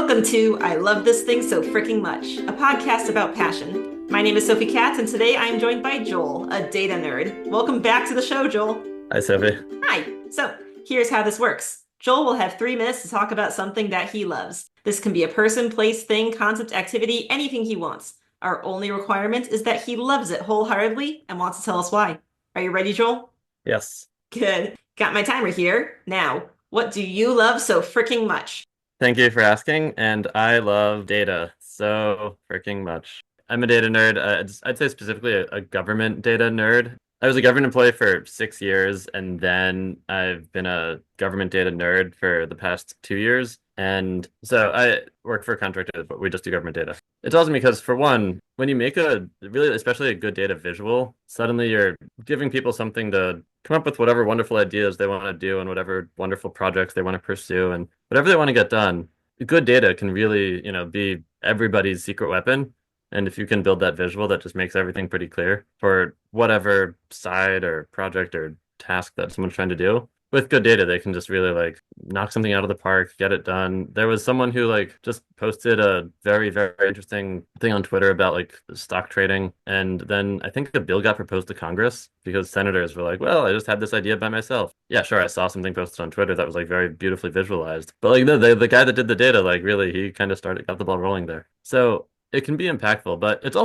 Welcome to I Love This Thing So Freaking Much, a podcast about passion. My name is Sophie Katz, and today I am joined by Joel, a data nerd. Welcome back to the show, Joel. Hi, Sophie. Hi. So, here's how this works. Joel will have 3 minutes to talk about something that he loves. This can be a person, place, thing, concept, activity, anything he wants. Our only requirement is that he loves it wholeheartedly and wants to tell us why. Are you ready, Joel? Yes. Good. Got my timer here. Now, what do you love so freaking much? Thank you for asking. And I love data so freaking much. I'm a data nerd. I'd say specifically a government data nerd. I was a government employee for 6 years, and then I've been a government data nerd for the past 2 years. And so I work for a contractor, but we just do government data. It's awesome because, for one, when you make a really, especially a good data visual, suddenly you're giving people something to come up with whatever wonderful ideas they want to do and whatever wonderful projects they want to pursue and whatever they want to get done. Good data can really, be everybody's secret weapon. And if you can build that visual, that just makes everything pretty clear for whatever side or project or task that someone's trying to do. With good data, they can just really knock something out of the park, get it done. There was someone who just posted a very, very interesting thing on Twitter about stock trading. And then I think a bill got proposed to Congress because senators were like, well, I just had this idea by myself. Yeah, sure, I saw something posted on Twitter that was very beautifully visualized. But the guy that did the data, really, he kind of got the ball rolling there. So it can be impactful, but it's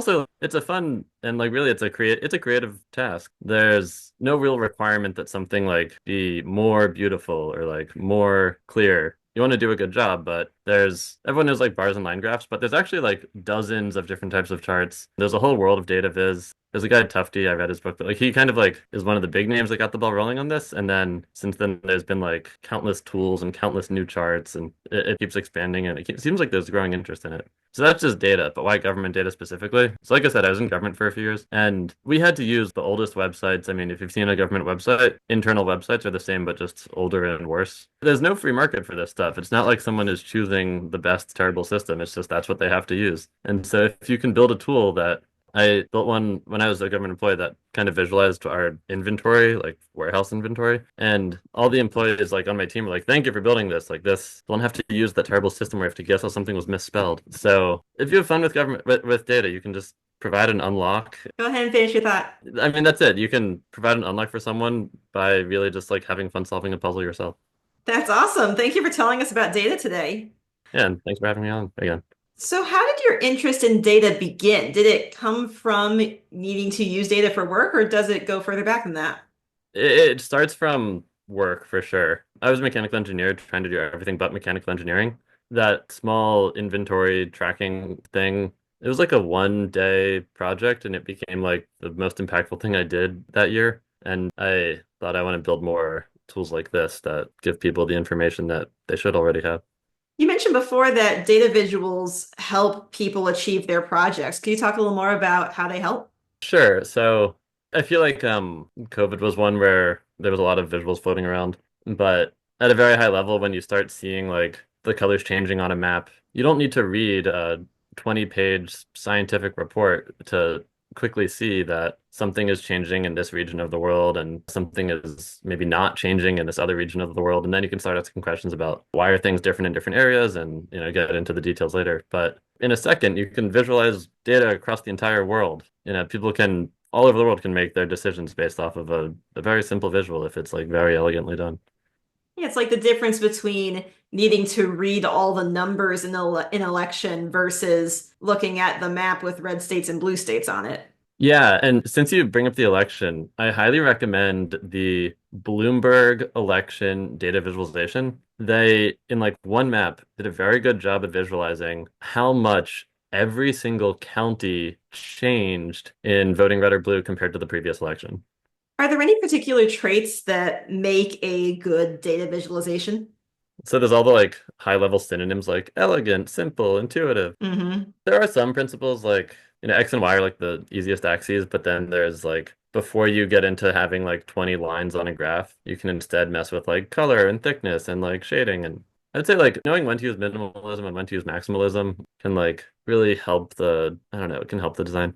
a fun and really it's a creative task. There's no real requirement that something be more beautiful or more clear. You want to do a good job, but there's everyone knows bars and line graphs, but there's actually dozens of different types of charts. There's a whole world of data viz. There's a guy Tufty, I read his book, but he kind of is one of the big names that got the ball rolling on this. And then since then there's been countless tools and countless new charts, and it keeps expanding, and it seems like there's growing interest in it. So that's just data, but why government data specifically? So like I said, I was in government for a few years, and we had to use the oldest websites. I mean, if you've seen a government website, internal websites are the same, but just older and worse. There's no free market for this stuff. It's not like someone is choosing the best terrible system. It's just that's what they have to use. And so if you can build a tool that I built one when I was a government employee that kind of visualized our inventory, warehouse inventory. And all the employees on my team were like, thank you for building this. This don't have to use that terrible system where you have to guess how something was misspelled. So if you have fun with government with data, you can just provide an unlock. Go ahead and finish your thought. I mean, that's it. You can provide an unlock for someone by really just having fun solving a puzzle yourself. That's awesome. Thank you for telling us about data today. Yeah, and thanks for having me on again. So, how did your interest in data begin? Did it come from needing to use data for work, or does it go further back than that? It starts from work for sure. I was a mechanical engineer trying to do everything but mechanical engineering. That small inventory tracking thing, it was a 1 day project, and it became the most impactful thing I did that year. And I thought I want to build more tools like this that give people the information that they should already have. You mentioned before that data visuals help people achieve their projects. Can you talk a little more about how they help? Sure. So I feel COVID was one where there was a lot of visuals floating around, but at a very high level, when you start seeing the colors changing on a map, you don't need to read a 20-page scientific report to quickly see that something is changing in this region of the world and something is maybe not changing in this other region of the world. And then you can start asking questions about why are things different in different areas and, get into the details later. But in a second, you can visualize data across the entire world. People can all over the world can make their decisions based off of a very simple visual if it's very elegantly done. Yeah, it's like the difference between needing to read all the numbers in an election versus looking at the map with red states and blue states on it. Yeah, and since you bring up the election, I highly recommend the Bloomberg election data visualization. They, in one map, did a very good job of visualizing how much every single county changed in voting red or blue compared to the previous election. Are there any particular traits that make a good data visualization? So there's all the high level synonyms like elegant, simple, intuitive. Mm-hmm. There are some principles X and Y are the easiest axes, but then there's before you get into having 20 lines on a graph, you can instead mess with color and thickness and shading. And I'd say knowing when to use minimalism and when to use maximalism can really help I don't know, it can help the design.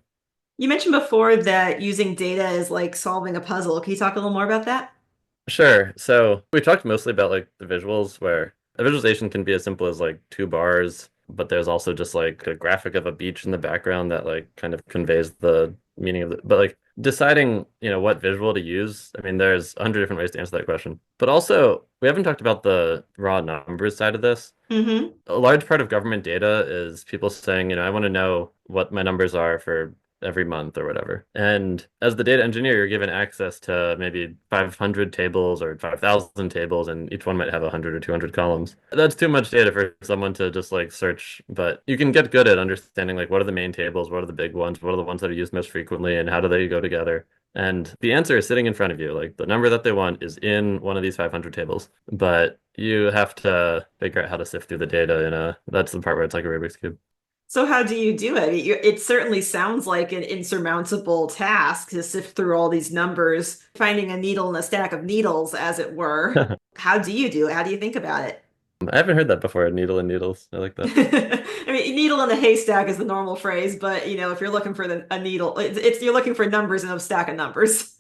You mentioned before that using data is like solving a puzzle. Can you talk a little more about that? Sure. So we talked mostly about the visuals where a visualization can be as simple as two bars but there's also just like a graphic of a beach in the background that like kind of conveys the meaning of it. But like deciding, what visual to use, I mean, there's 100 different ways to answer that question. But also, we haven't talked about the raw numbers side of this. Hmm. A large part of government data is people saying, I want to know what my numbers are for every month or whatever. And as the data engineer, you're given access to maybe 500 tables or 5,000 tables, and each one might have 100 or 200 columns. That's too much data for someone to just like search, but you can get good at understanding like what are the main tables, what are the big ones, what are the ones that are used most frequently, and how do they go together. And the answer is sitting in front of you. Like the number that they want is in one of these 500 tables, but you have to figure out how to sift through the data. That's the part where it's like a Rubik's Cube. So how do you do it? It certainly sounds like an insurmountable task to sift through all these numbers, finding a needle in a stack of needles, as it were. How do you do it? How do you think about it? I haven't heard that before. Needle and needles. I like that. I mean, needle in a haystack is the normal phrase, but if you're looking for a needle, it's you're looking for numbers in a stack of numbers.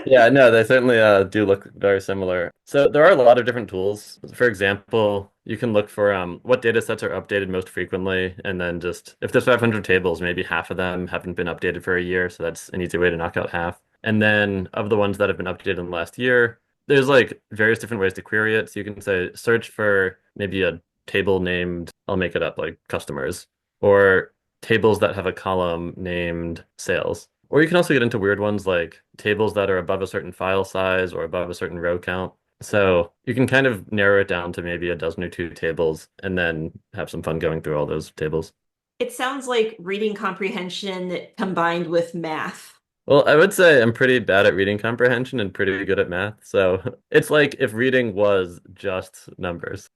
Yeah, no, they certainly do look very similar. So there are a lot of different tools. For example, you can look for what data sets are updated most frequently, and then just if there's 500 tables, maybe half of them haven't been updated for a year, so that's an easy way to knock out half. And then of the ones that have been updated in the last year, there's like various different ways to query it. So you can say search for maybe a table named, I'll make it up, like customers, or tables that have a column named sales. Or you can also get into weird ones like tables that are above a certain file size or above a certain row count. So you can kind of narrow it down to maybe a dozen or two tables and then have some fun going through all those tables. It sounds like reading comprehension combined with math. Well, I would say I'm pretty bad at reading comprehension and pretty good at math. So it's like if reading was just numbers.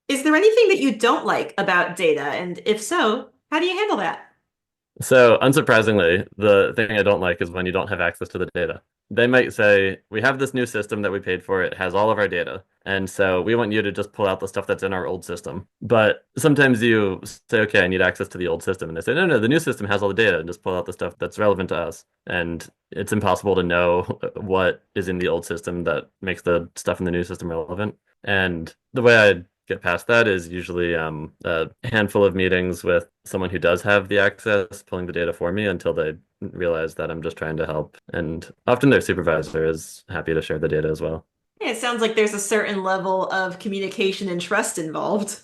Is there anything that you don't like about data? And if so, how do you handle that? So, unsurprisingly, the thing I don't like is when you don't have access to the data. They might say, we have this new system that we paid for, it has all of our data. And so we want you to just pull out the stuff that's in our old system. But sometimes you say, okay, I need access to the old system. And they say, no, no, the new system has all the data and just pull out the stuff that's relevant to us. And it's impossible to know what is in the old system that makes the stuff in the new system relevant. And the way I get past that is usually a handful of meetings with someone who does have the access, pulling the data for me until they realize that I'm just trying to help. And often their supervisor is happy to share the data as well. Yeah, it sounds like there's a certain level of communication and trust involved.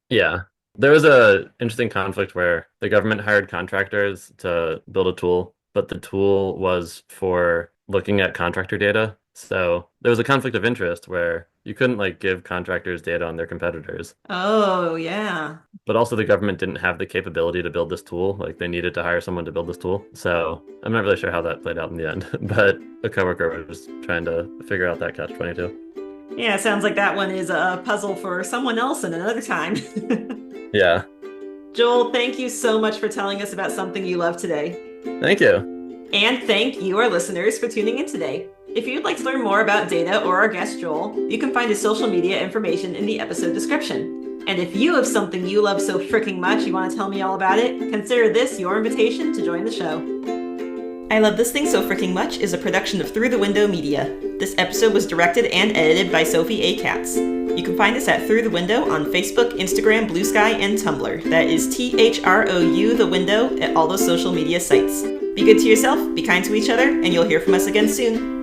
Yeah. There was a interesting conflict where the government hired contractors to build a tool, but the tool was for looking at contractor data. So there was a conflict of interest where you couldn't like give contractors data on their competitors. Oh, yeah. But also the government didn't have the capability to build this tool. Like they needed to hire someone to build this tool. So I'm not really sure how that played out in the end. But a coworker was trying to figure out that catch-22. Yeah, it sounds like that one is a puzzle for someone else in another time. Yeah. Joel, thank you so much for telling us about something you love today. Thank you. And thank you, our listeners, for tuning in today. If you'd like to learn more about Data or our guest Joel, you can find his social media information in the episode description. And if you have something you love so freaking much you want to tell me all about it, consider this your invitation to join the show. I Love This Thing So Freaking Much is a production of Through the Window Media. This episode was directed and edited by Sophie A. Katz. You can find us at Through the Window on Facebook, Instagram, Blue Sky, and Tumblr. That is THROU the Window at all those social media sites. Be good to yourself, be kind to each other, and you'll hear from us again soon.